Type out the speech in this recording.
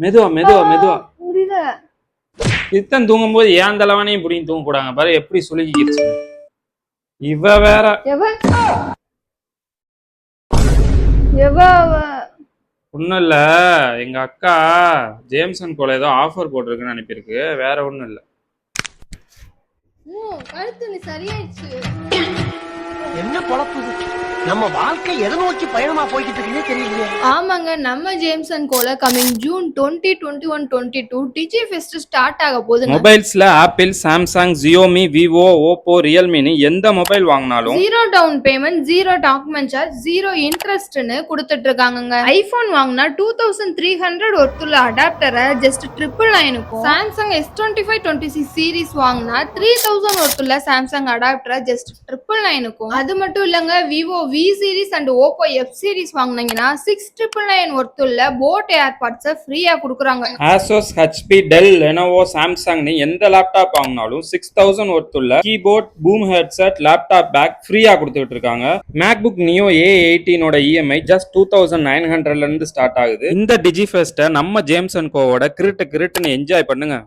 மெதுவா மெதுவா மெதுவா. முடியல. இத்தன் தூங்கும் போது ஏன் தலைவானையும் இப்படியும் தூங்க போடாங்க பாரு, எப்படி சுலுக்கிடுச்சு. இவ வேற. ஒண்ணும் இல்ல, எங்க அக்கா ஜேம்சன் கோல ஏதோ ஆஃபர் போட்டிருக்குன்னு அனுப்பியிருக்கு, வேற ஒண்ணும் இல்ல. கழுத்து சரியாயிடுச்சு. என்ன பொழப்பு நம்ம வாழ்க்கை எதை நோக்கி பயணமா போய்கிட்டு இருக்குன்னே தெரியலையே. ஆமாங்க, நம்ம ஜேம்சன் கோல coming June 2021-22 digi fest start ஆக போகுது. மொபைல்ஸ்ல Apple, Samsung, Xiaomi, Vivo, Oppo, ரியல்மின்னு எந்த மொபைல் வாங்கினாலும் 0 டவுன் பேமெண்ட், 0 டாக்குமெண்ட் சார்ஜ், 0 இன்ட்ரெஸ்ட்னு கொடுத்துட்டு இருக்காங்க. ஐபோன் வாங்கினா 2300 ஒர்த்துள்ள அடாப்டரை ஜஸ்ட் 999க்கும், சாம்சங் S25 26 சீரிஸ் வாங்கினா 3000 ஒர்த்துள்ள சாம்சங் அடாப்டரை ஜஸ்ட் 999க்கும். அது மட்டும் இல்லங்க, Vivo V series and Oppo F series வாங்கினீங்கன்னா 6999 ஒர்த்துள்ள போட் ஏர்பாட்ஸை ஃப்ரீயா கொடுக்குறாங்க. ஆசோஸ், ஹெச்பி, டெல், லெனோவோ, சாம்சங்னு எந்த லேப்டாப் வாங்கினாலும் 6000 ஒர்த்துள்ள keyboard, boom headset, laptop bag ஃப்ரீயா கொடுத்துட்டு இருக்காங்க. MacBook Neo A18 EMI just 2900ல இருந்து ஸ்டார்ட் ஆகுது. இந்த டிஜி ஃபெஸ்ட்டை நம்ம ஜேம்சன் கோவோட கிருட்டுன்னு என்ஜாய் பண்ணுங்க.